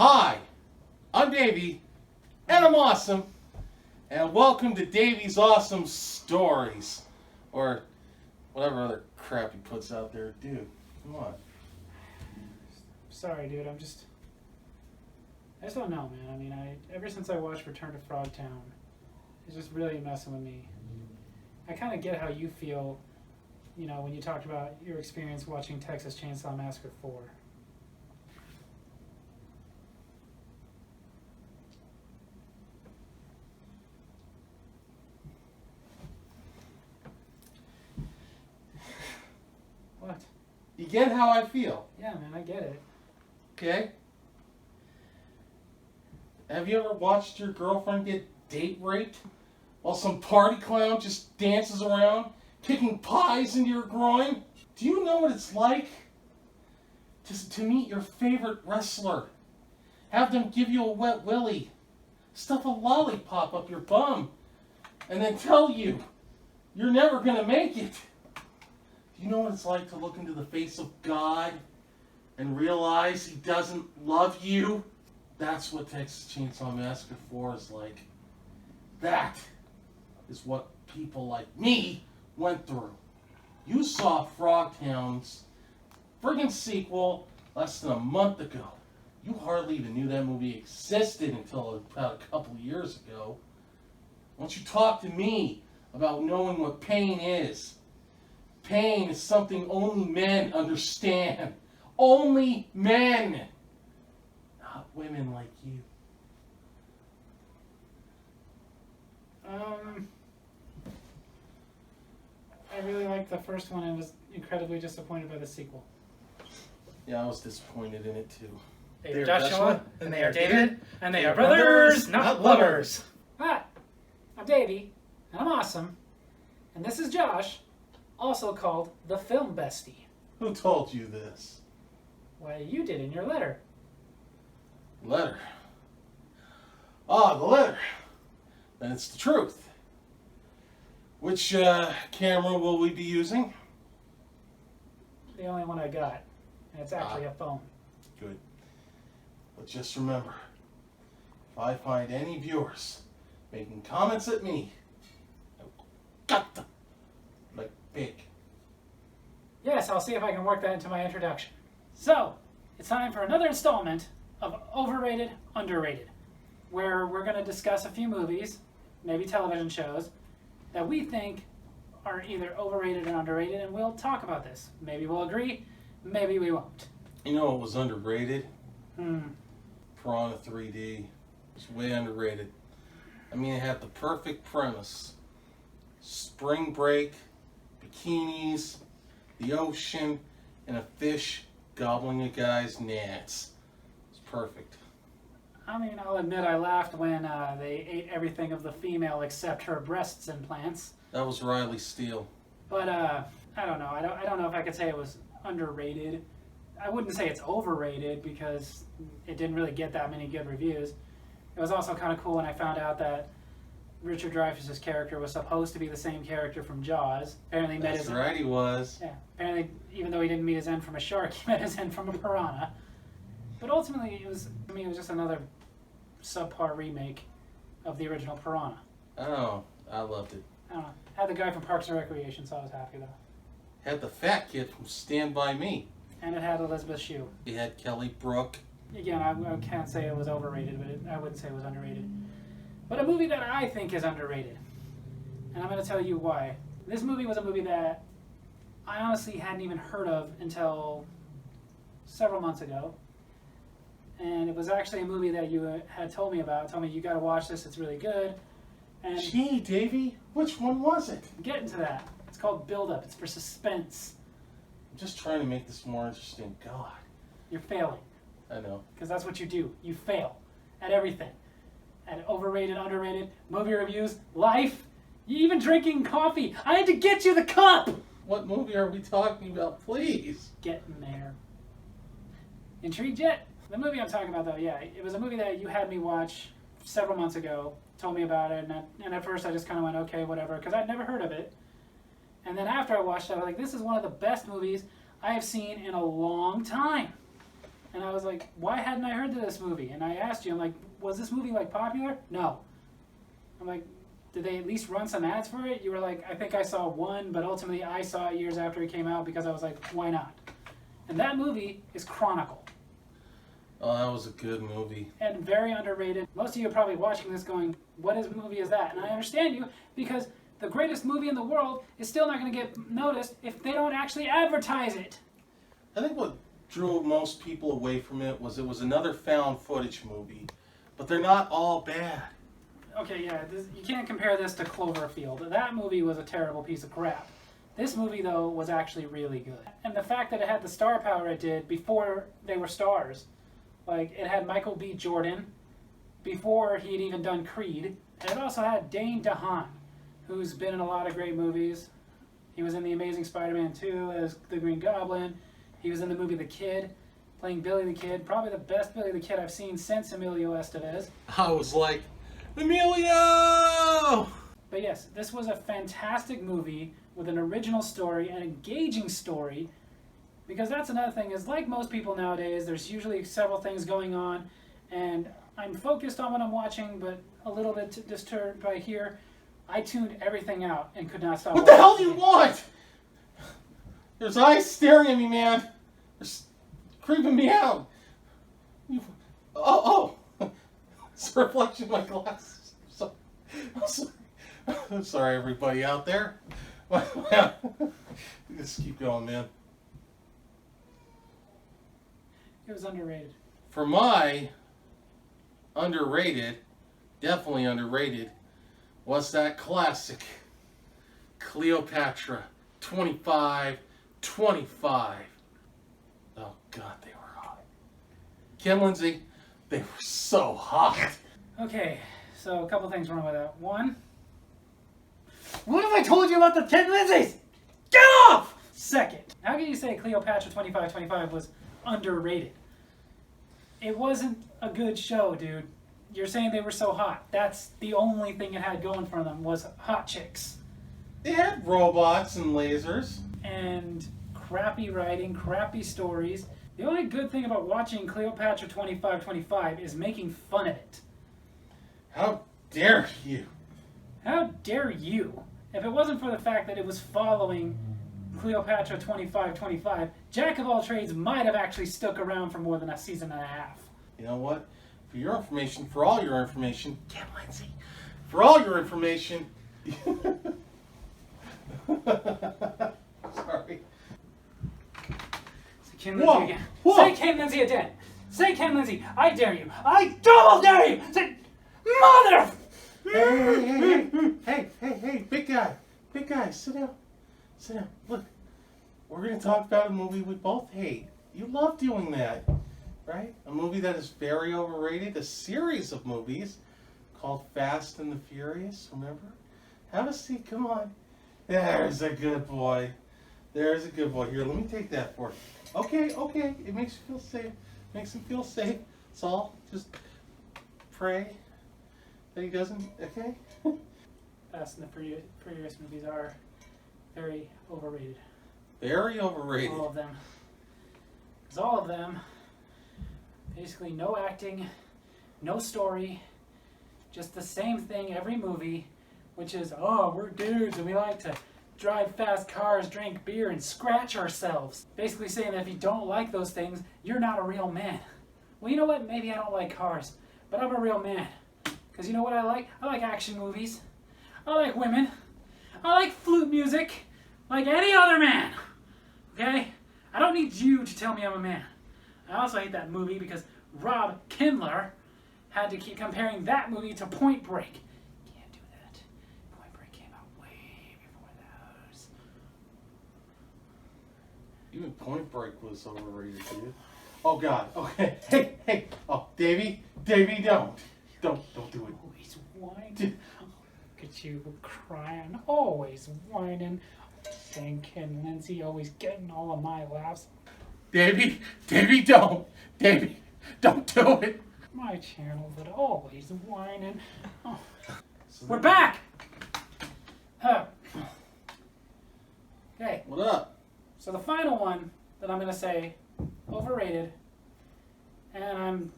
Hi, I'm Davey, and I'm awesome, and welcome to Davey's Awesome Stories, or whatever other crap he puts out there. Dude, come on. Sorry, dude. I just don't know, man. I mean, ever since I watched Return to Frogtown, it's just really messing with me. I kind of get how you feel, when you talked about your experience watching Texas Chainsaw Massacre 4. What? You get how I feel? Yeah, man, I get it. Okay? Have you ever watched your girlfriend get date raped while some party clown just dances around, kicking pies into your groin? Do you know what it's like to meet your favorite wrestler? Have them give you a wet willy, stuff a lollipop up your bum, and then tell you you're never going to make it. Do you know what it's like to look into the face of God and realize He doesn't love you? That's what Texas Chainsaw Massacre 4 is like. That is what people like me went through. You saw Frogtown's friggin' sequel less than a month ago. You hardly even knew that movie existed until about a couple of years ago. Why don't you talk to me about knowing what pain is? Pain is something only men understand. Only men. Not women like you. I really liked the first one and was incredibly disappointed by the sequel. Yeah, I was disappointed in it too. They are Joshua, and they are David, and they are brothers, not lovers. Hi, I'm Davey, and I'm awesome, and this is Josh, also called the Film Bestie. Who told you this? Well, you did in your letter. Letter. Ah, the letter. Then it's the truth. Which camera will we be using? The only one I got, and it's actually a phone. Good. But just remember, if I find any viewers making comments at me, I will gut them like pig. Yes, I'll see if I can work that into my introduction. So, it's time for another installment of Overrated, Underrated, where we're going to discuss a few movies, maybe television shows, that we think are either overrated and underrated, and we'll talk about this. Maybe we'll agree, maybe we won't. You know what was underrated? Piranha 3D. It's way underrated. I mean, it had the perfect premise. Spring break, bikinis, the ocean, and a fish gobbling a guy's gnats. It's perfect. I mean, I'll admit I laughed when they ate everything of the female except her breasts and plants. That was Riley Steele. But I don't know. I don't know if I could say it was underrated. I wouldn't say it's overrated because it didn't really get that many good reviews. It was also kind of cool when I found out that Richard Dreyfuss's character was supposed to be the same character from Jaws. Apparently, he met That's right, he was. Yeah. Apparently, even though he didn't meet his end from a shark, he met his end from a piranha. But ultimately, it was just another subpar remake of the original Piranha. Oh, I loved it. I don't know. Had the guy from Parks and Recreation, so I was happy though. Had the fat kid from Stand By Me. And it had Elizabeth Shue. He had Kelly Brook. Again, I can't say it was overrated, but I wouldn't say it was underrated. But a movie that I think is underrated, and I'm going to tell you why. This movie was a movie that I honestly hadn't even heard of until several months ago. And it was actually a movie that you had told me about. Told me, you got to watch this, it's really good. And Gee, Davey, which one was it? I'm getting to that. It's called Build Up. It's for suspense. I'm just trying to make this more interesting. God. You're failing. I know. Because that's what you do. You fail at everything. At overrated, underrated, movie reviews, life, even drinking coffee. I had to get you the cup! What movie are we talking about, please? Getting there. Intrigued yet? The movie I'm talking about, though, yeah, it was a movie that you had me watch several months ago, told me about it, and at first I just kind of went, okay, whatever, because I'd never heard of it. And then after I watched it, I was like, this is one of the best movies I have seen in a long time. And I was like, why hadn't I heard of this movie? And I asked you, I'm like, was this movie like popular? No. I'm like, did they at least run some ads for it? You were like, I think I saw one, but ultimately I saw it years after it came out because I was like, why not? And that movie is Chronicle. Oh, that was a good movie. And very underrated. Most of you are probably watching this going, movie is that? And I understand you, because the greatest movie in the world is still not going to get noticed if they don't actually advertise it. I think what drew most people away from it was another found footage movie. But they're not all bad. Okay, yeah, you can't compare this to Cloverfield. That movie was a terrible piece of crap. This movie, though, was actually really good. And the fact that it had the star power it did before they were stars. Like, it had Michael B. Jordan before he had even done Creed. And it also had Dane DeHaan, who's been in a lot of great movies. He was in The Amazing Spider-Man 2 as the Green Goblin. He was in the movie The Kid, playing Billy the Kid. Probably the best Billy the Kid I've seen since Emilio Estevez. I was like, Emilio! But yes, this was a fantastic movie with an original story, an engaging story, because that's another thing, is like most people nowadays, there's usually several things going on, and I'm focused on what I'm watching, but a little bit disturbed by here. I tuned everything out and could not stop What the hell do watching you it. want? There's eyes staring at me, man. They're creeping me out. Oh. It's a reflection of my glasses. I'm sorry. I'm sorry, everybody out there. Just keep going, man. It was underrated. For my underrated, definitely underrated, was that classic Cleopatra 25. Oh, God, they were hot. Ken Lindsay, they were so hot. Okay, so a couple things wrong with that. One, what have I told you about the Ken Lindsays? Get off! Second, how can you say Cleopatra 25 was underrated? It wasn't a good show, dude. You're saying they were so hot. That's the only thing it had going for them was hot chicks. They had robots and lasers. And crappy writing, crappy stories. The only good thing about watching Cleopatra 25 is making fun of it. How dare you? How dare you? If it wasn't for the fact that it was following Cleopatra 25, Jack of all trades might have actually stuck around for more than a season and a half. You know what? For all your information, Ken Lindsay, for all your information, sorry. Say Ken Lindsay again. Whoa. Say Ken Lindsay again. Say Ken Lindsay. I dare you. I double dare you. Say, mother. Hey, big guy, sit down. Look, we're going to talk about a movie we both hate. You love doing that, right? A movie that is very overrated, a series of movies called Fast and the Furious, remember? Have a seat, come on. There's a good boy. Here, let me take that for you. Okay, it makes you feel safe. Makes him feel safe. It's all, just pray that he doesn't, okay? Fast and the Furious movies are very overrated. Very overrated. All of them. Because all of them, basically no acting, no story, just the same thing every movie, which is, oh, we're dudes and we like to drive fast cars, drink beer, and scratch ourselves. Basically saying that if you don't like those things, you're not a real man. Well, you know what? Maybe I don't like cars, but I'm a real man. Because you know what I like? I like action movies. I like women. I like flute music. Like any other man. Okay? I don't need you to tell me I'm a man. I also hate that movie because Rob Kindler had to keep comparing that movie to Point Break. Can't do that. Point Break came out way before those. Even Point Break was overrated, dude. Oh, God. Okay. Hey. Oh, Davey, don't. Don't do it. Always whining. Look at you crying. Always whining. Saying Ken Lindsay always getting all of my laughs. Davey, don't. Davey, don't do it. My channel, but always whining. Oh. We're back! Huh. Okay, What up? so the final one that I'm going to say, overrated, And I'm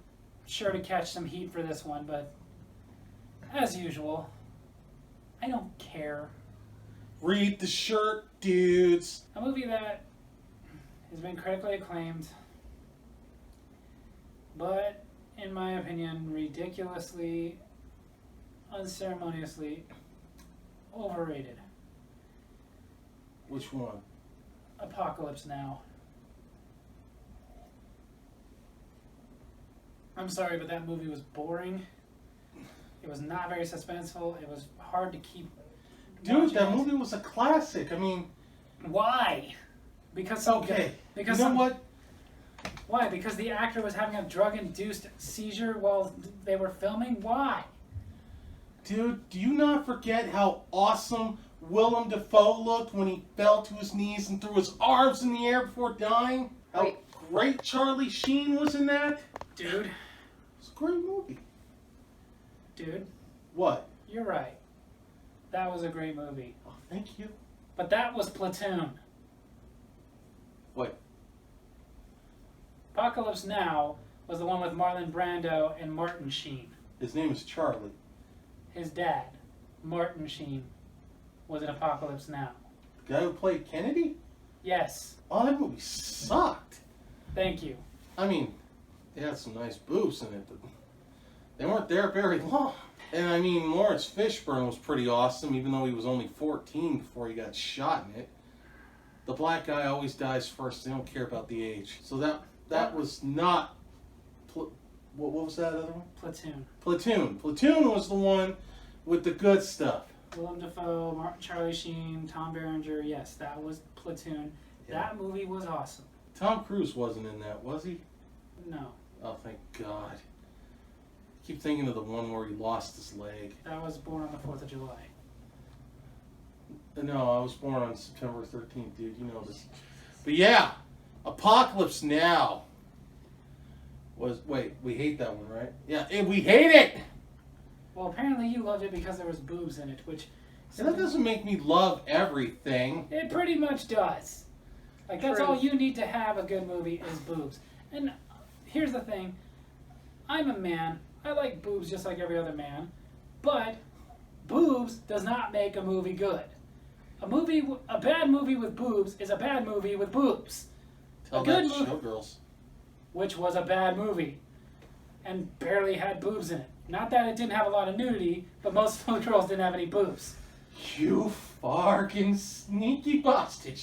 sure to catch some heat for this one, but as usual, I don't care. Read the shirt, dudes. A movie that has been critically acclaimed, but in my opinion, ridiculously, unceremoniously overrated. Which one? Apocalypse Now. I'm sorry, but that movie was boring. It was not very suspenseful. It was hard to keep. Dude, that movie was a classic. I mean, why? Because okay. Because you know what? Why? Because the actor was having a drug-induced seizure while they were filming? Why? Dude, do you not forget how awesome Willem Dafoe looked when he fell to his knees and threw his arms in the air before dying? How great Charlie Sheen was in that? Dude. It's a great movie. Dude. What? You're right. That was a great movie. Oh, thank you. But that was Platoon. What? Apocalypse Now was the one with Marlon Brando and Martin Sheen. His name is Charlie. His dad, Martin Sheen, was in Apocalypse Now. The guy who played Kennedy? Yes. Oh, that movie sucked. Thank you. I mean, they had some nice boobs in it, but they weren't there very long. And I mean, Lawrence Fishburne was pretty awesome, even though he was only 14 before he got shot in it. The black guy always dies first. They don't care about the age. So that was not... What was that other one? Platoon. Platoon. Platoon was the one with the good stuff. Willem Dafoe, Charlie Sheen, Tom Berenger. Yes, that was Platoon. Yeah. That movie was awesome. Tom Cruise wasn't in that, was he? No. Oh, thank God. I keep thinking of the one where he lost his leg. That was Born on the 4th of July. No, I was born on September 13th, dude. You know this. But yeah, Apocalypse Now was... Wait, we hate that one, right? Yeah, we hate it! Well, apparently you loved it because there was boobs in it, which... And that doesn't make me love everything. It pretty much does. Like, that's True. all you need to have a good movie is boobs. And here's the thing. I'm a man. I like boobs just like every other man. But boobs does not make a movie good. A bad movie with boobs is a bad movie with boobs. Tell A good that movie, Showgirls. which was a bad movie, and barely had boobs in it. Not that it didn't have a lot of nudity, but most of the girls didn't have any boobs. You fucking sneaky bastard.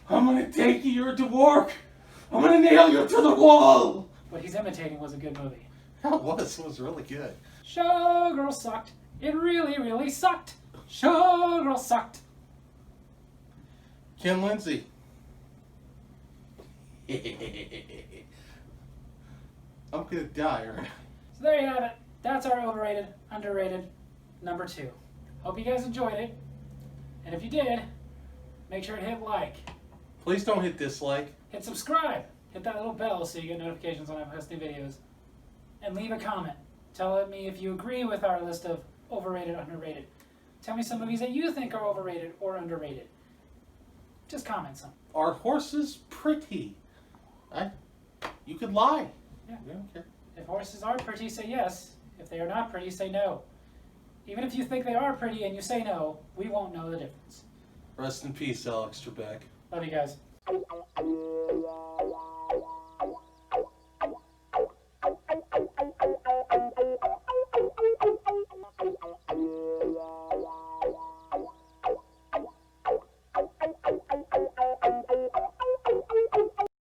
I'm gonna take you to work. I'm gonna nail you to the wall. What he's imitating was a good movie. That was. It was really good. Showgirl sucked. It really, really sucked. Showgirl sucked. Ken Lindsay. I'm gonna die, right? So there you have it. That's our overrated, underrated number 2. Hope you guys enjoyed it. And if you did, make sure to hit like. Please don't hit dislike. Hit subscribe. Hit that little bell so you get notifications when I post new videos. And leave a comment. Tell me if you agree with our list of overrated, underrated. Tell me some movies that you think are overrated or underrated. Just comment some. Are horses pretty? You could lie. Yeah. We don't care. If horses are pretty, say yes. If they are not pretty, say no. Even if you think they are pretty and you say no, we won't know the difference. Rest in peace, Alex Trebek. Love you guys.